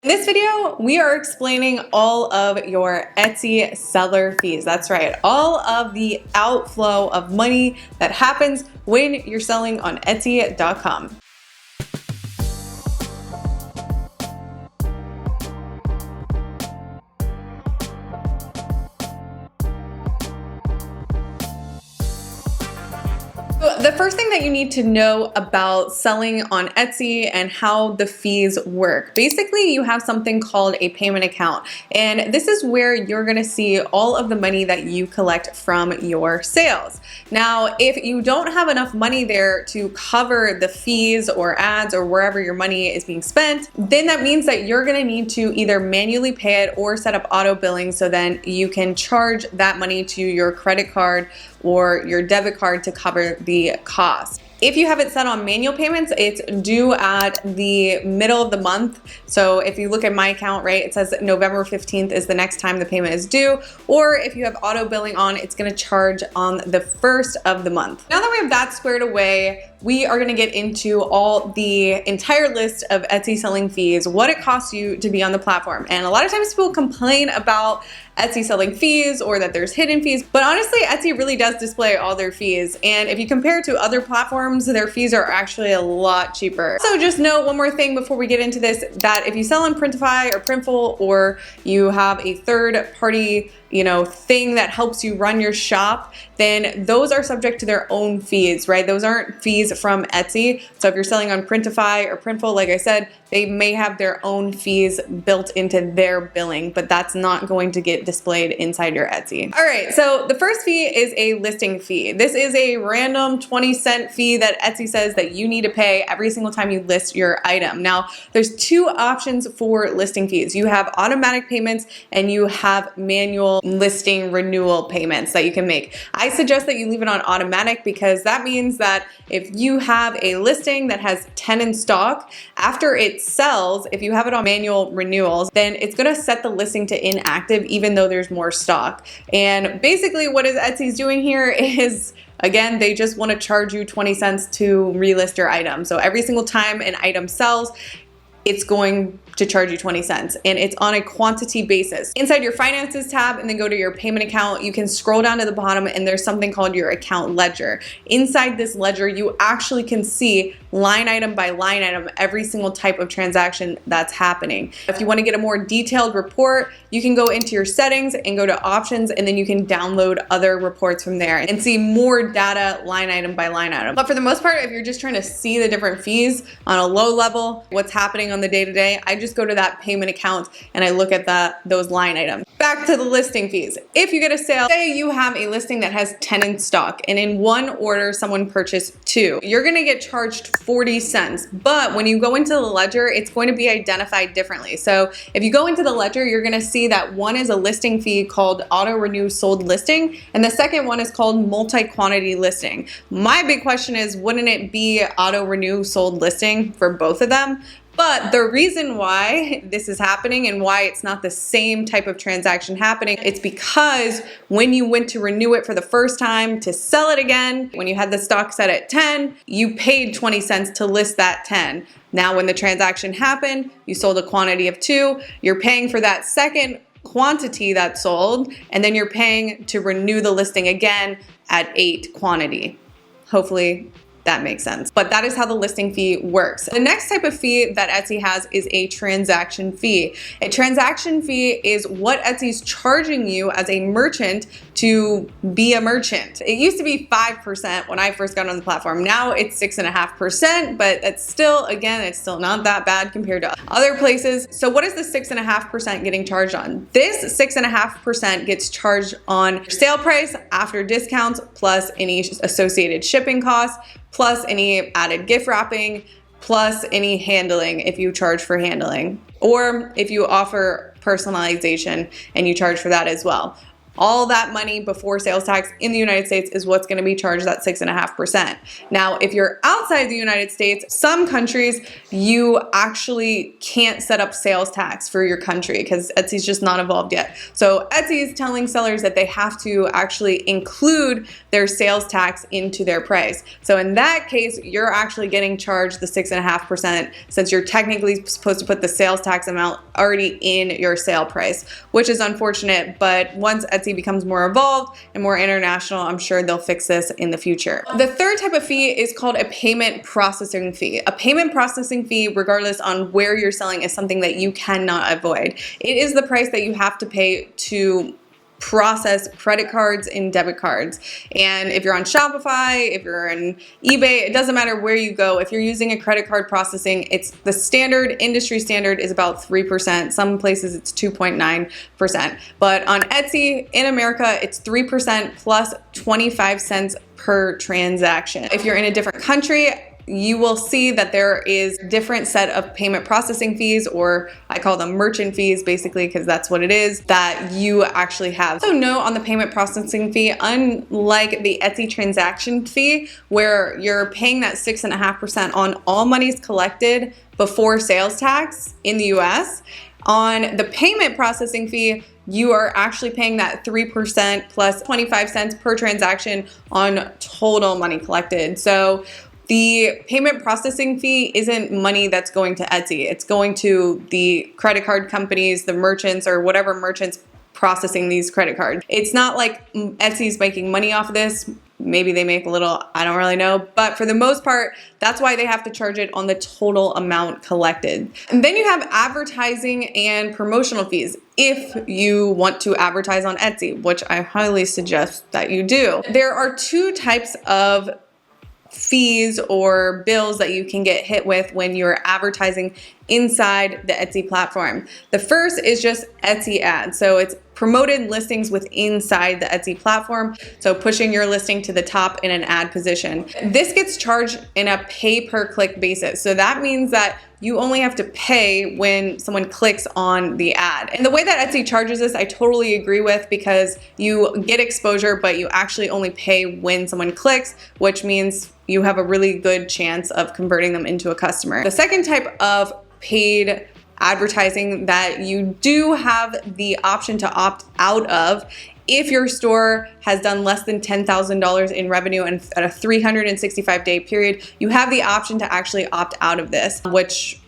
In this video, we are explaining all of your Etsy seller fees. That's right, all of the outflow of money that happens when you're selling on Etsy.com. The first thing that you need to know about selling on Etsy and how the fees work. Basically, you have something called a payment account, and this is where you're gonna see all of the money that you collect from your sales. Now, if you don't have enough money there to cover the fees or ads or wherever your money is being spent, then that means that you're gonna need to either manually pay it or set up auto billing so then you can charge that money to your credit card or your debit card to cover the cost. If you have it set on manual payments, it's due at the middle of the month. So if you look at my account, right, it says November 15th is the next time the payment is due. Or if you have auto billing on, it's gonna charge on the first of the month. Now that we have that squared away, we are gonna get into all the entire list of Etsy selling fees, what it costs you to be on the platform. And a lot of times people complain about Etsy selling fees or that there's hidden fees, but honestly, Etsy really does display all their fees. And if you compare it to other platforms, their fees are actually a lot cheaper. So just note one more thing before we get into this, that if you sell on Printify or Printful, or you have a third party thing that helps you run your shop, then those are subject to their own fees, right? Those aren't fees from Etsy. So if you're selling on Printify or Printful, like I said, they may have their own fees built into their billing, but that's not going to get displayed inside your Etsy. All right, so the first fee is a listing fee. This is a random 20-cent fee that Etsy says that you need to pay every single time you list your item. Now, there's two options for listing fees. You have automatic payments and you have manual listing renewal payments that you can make. I suggest that you leave it on automatic because that means that if you have a listing that has 10 in stock, after it sells, if you have it on manual renewals, then it's gonna set the listing to inactive even though there's more stock. And basically what Etsy's doing here is, again, they just wanna charge you 20 cents to relist your item. So every single time an item sells, it's going to charge you 20 cents, and it's on a quantity basis. Inside your finances tab and then go to your payment account, you can scroll down to the bottom and there's something called your account ledger. Inside this ledger, you actually can see line item by line item every single type of transaction that's happening. If you want to get a more detailed report, you can go into your settings and go to options, and then you can download other reports from there and see more data line item by line item. But for the most part, if you're just trying to see the different fees on a low level, what's happening on the day-to-day, I just go to that payment account and I look at those line items. Back to the listing fees. If you get a sale, say you have a listing that has 10 in stock and in one order someone purchased 2, you're gonna get charged 40 cents. But when you go into the ledger, it's going to be identified differently. So if you go into the ledger, you're gonna see that one is a listing fee called auto renew sold listing, and the second one is called multi-quantity listing. My big question is, wouldn't it be auto renew sold listing for both of them? But the reason why this is happening and why it's not the same type of transaction happening, it's because when you went to renew it for the first time to sell it again, when you had the stock set at 10, you paid 20 cents to list that 10. Now when the transaction happened, you sold a quantity of 2, you're paying for that second quantity that sold, and then you're paying to renew the listing again at 8 quantity. Hopefully that makes sense. But that is how the listing fee works. The next type of fee that Etsy has is a transaction fee. A transaction fee is what Etsy's charging you as a merchant to be a merchant. It used to be 5% when I first got on the platform. Now it's 6.5%, but it's still, again, it's still not that bad compared to other places. So what is the 6.5% getting charged on? This 6.5% gets charged on your sale price after discounts plus any associated shipping costs, plus any added gift wrapping, plus any handling if you charge for handling, or if you offer personalization and you charge for that as well. All that money before sales tax in the United States is what's going to be charged at 6.5%. Now, if you're outside the United States, some countries you actually can't set up sales tax for your country because Etsy's just not evolved yet. So Etsy is telling sellers that they have to actually include their sales tax into their price. So in that case, you're actually getting charged the 6.5% since you're technically supposed to put the sales tax amount already in your sale price, which is unfortunate. But once Etsy becomes more evolved and more international, I'm sure they'll fix this in the future. The third type of fee is called a payment processing fee. A payment processing fee, regardless on where you're selling, is something that you cannot avoid. It is the price that you have to pay to process credit cards and debit cards. And if you're on Shopify, if you're on eBay, it doesn't matter where you go. If you're using a credit card processing, it's the standard, industry standard is about 3%. Some places it's 2.9%. But on Etsy in America, it's 3% plus 25 cents per transaction. If you're in a different country, you will see that there is a different set of payment processing fees, or I call them merchant fees basically because that's what it is, that you actually have. So note on the payment processing fee, unlike the Etsy transaction fee where you're paying that 6.5% on all monies collected before sales tax in the US, on the payment processing fee, you are actually paying that 3% plus 25 cents per transaction on total money collected. So the payment processing fee isn't money that's going to Etsy. It's going to the credit card companies, the merchants, or whatever merchants processing these credit cards. It's not like Etsy's making money off of this. Maybe they make a little, I don't really know. But for the most part, that's why they have to charge it on the total amount collected. And then you have advertising and promotional fees if you want to advertise on Etsy, which I highly suggest that you do. There are two types of fees or bills that you can get hit with when you're advertising inside the Etsy platform. The first is just Etsy ads. So it's promoted listings inside the Etsy platform. So pushing your listing to the top in an ad position. This gets charged in a pay per click basis. So that means that you only have to pay when someone clicks on the ad. And the way that Etsy charges this, I totally agree with, because you get exposure, but you actually only pay when someone clicks, which means you have a really good chance of converting them into a customer. The second type of paid advertising that you do have the option to opt out of if your store has done less than $10,000 in revenue and at a 365-day period, you have the option to actually opt out of this, which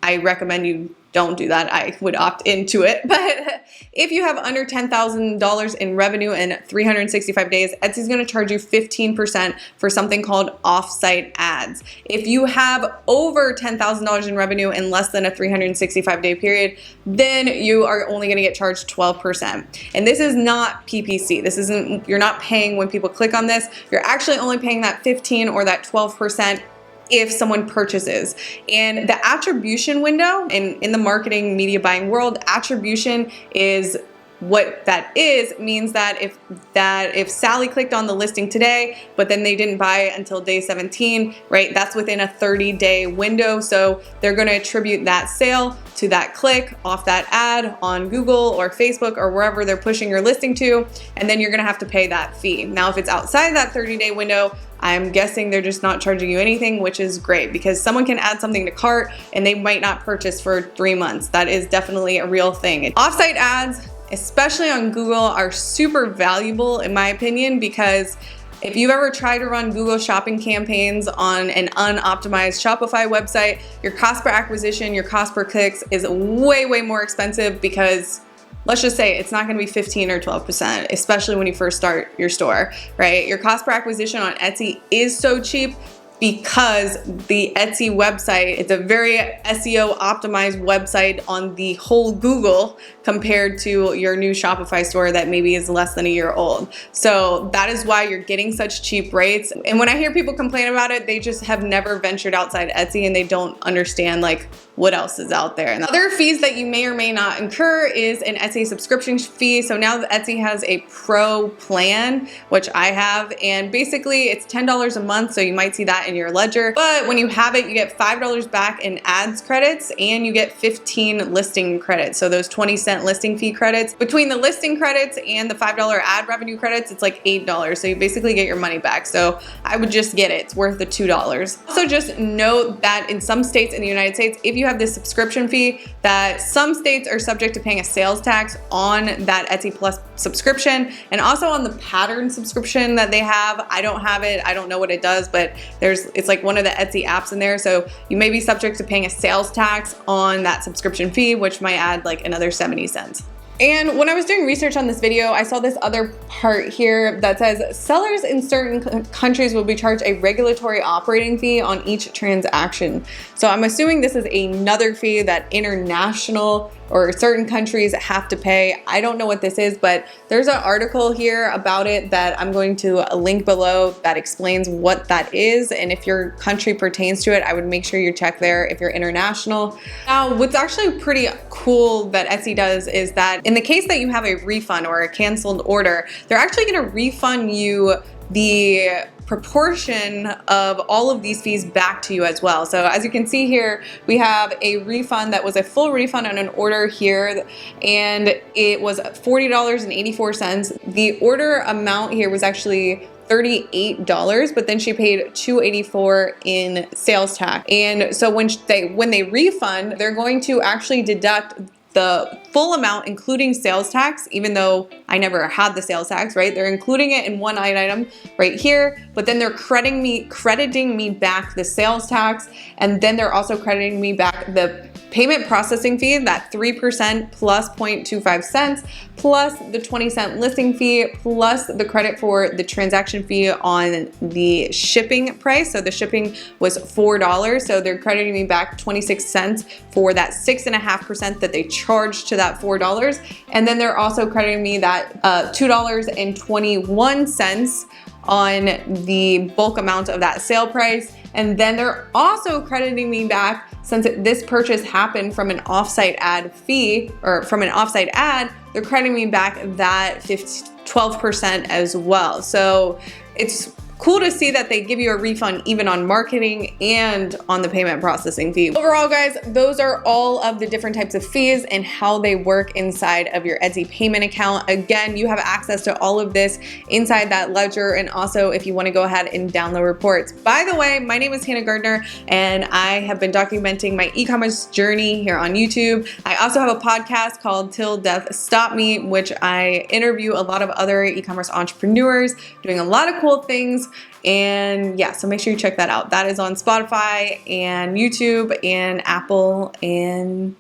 I recommend you don't do that. I would opt into it. But if you have under $10,000 in revenue in 365 days, Etsy's going to charge you 15% for something called off-site ads. If you have over $10,000 in revenue in less than a 365-day period, then you are only going to get charged 12%. And this is not PPC. This isn't, you're not paying when people click on this. You're actually only paying that 15 or that 12% if someone purchases. And the attribution window in the marketing media buying world, attribution is what that is, means that if Sally clicked on the listing today, but then they didn't buy until day 17, right? That's within a 30-day window. So they're going to attribute that sale to that click off that ad on Google or Facebook or wherever they're pushing your listing to, and then you're going to have to pay that fee. Now, if it's outside that 30-day window, I'm guessing they're just not charging you anything, which is great because someone can add something to cart and they might not purchase for 3 months. That is definitely a real thing. Offsite ads, especially on Google, are super valuable in my opinion, because if you've ever tried to run Google shopping campaigns on an unoptimized Shopify website, your cost per acquisition, your cost per clicks is way, way more expensive because let's just say it's not going to be 15 or 12%, especially when you first start your store, right? Your cost per acquisition on Etsy is so cheap because the Etsy website, it's a very SEO optimized website on the whole Google compared to your new Shopify store that maybe is less than a year old. So that is why you're getting such cheap rates. And when I hear people complain about it, they just have never ventured outside Etsy and they don't understand like what else is out there. And the other fees that you may or may not incur is an Etsy subscription fee. So now that Etsy has a pro plan, which I have, and basically it's $10 a month, so you might see that in your ledger. But when you have it, you get $5 back in ads credits and you get 15 listing credits. So those 20-cent listing fee credits. Between the listing credits and the $5 ad revenue credits, it's like $8. So you basically get your money back. So I would just get it. It's worth the $2. Also just note that in some states in the United States, if you have this subscription fee, that some states are subject to paying a sales tax on that Etsy Plus subscription and also on the pattern subscription that they have. I don't have it. I don't know what it does, but it's like one of the Etsy apps in there. So you may be subject to paying a sales tax on that subscription fee, which might add like another 70 cents. And when I was doing research on this video, I saw this other part here that says sellers in certain countries will be charged a regulatory operating fee on each transaction. So I'm assuming this is another fee that international or certain countries have to pay. I don't know what this is, but there's an article here about it that I'm going to link below that explains what that is. And if your country pertains to it, I would make sure you check there if you're international. Now, what's actually pretty cool that Etsy does is that in the case that you have a refund or a canceled order, they're actually gonna refund you the proportion of all of these fees back to you as well. So as you can see here, we have a refund that was a full refund on an order here, and it was $40.84. The order amount here was actually $38, but then she paid $284 in sales tax. And so when they refund, they're going to actually deduct the full amount, including sales tax, even though I never had the sales tax, right? They're including it in one line item right here, but then they're crediting me back the sales tax, and then they're also crediting me back the payment processing fee, that 3% plus 0.25 cents, plus the 20-cent listing fee, plus the credit for the transaction fee on the shipping price. So the shipping was $4, so they're crediting me back 26 cents for that 6.5% that they charged to that $4. And then they're also crediting me that $2.21 on the bulk amount of that sale price. And then they're also crediting me back, since this purchase happened from an offsite ad fee, or from an offsite ad, they're crediting me back that 12% as well. So it's cool to see that they give you a refund even on marketing and on the payment processing fee. Overall, guys, those are all of the different types of fees and how they work inside of your Etsy payment account. Again, you have access to all of this inside that ledger, and also if you want to go ahead and download reports. By the way, my name is Hannah Gardner, and I have been documenting my e-commerce journey here on YouTube. I also have a podcast called Till Death Stop Me, which I interview a lot of other e-commerce entrepreneurs doing a lot of cool things. And yeah, so make sure you check that out. That is on Spotify and YouTube and Apple and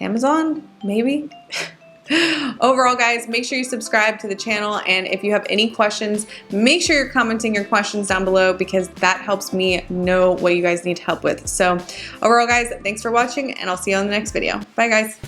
Amazon, maybe. Overall, guys, make sure you subscribe to the channel, and if you have any questions, make sure you're commenting your questions down below, because that helps me know what you guys need help with. So overall, guys, thanks for watching, and I'll see you on the next video. Bye, guys.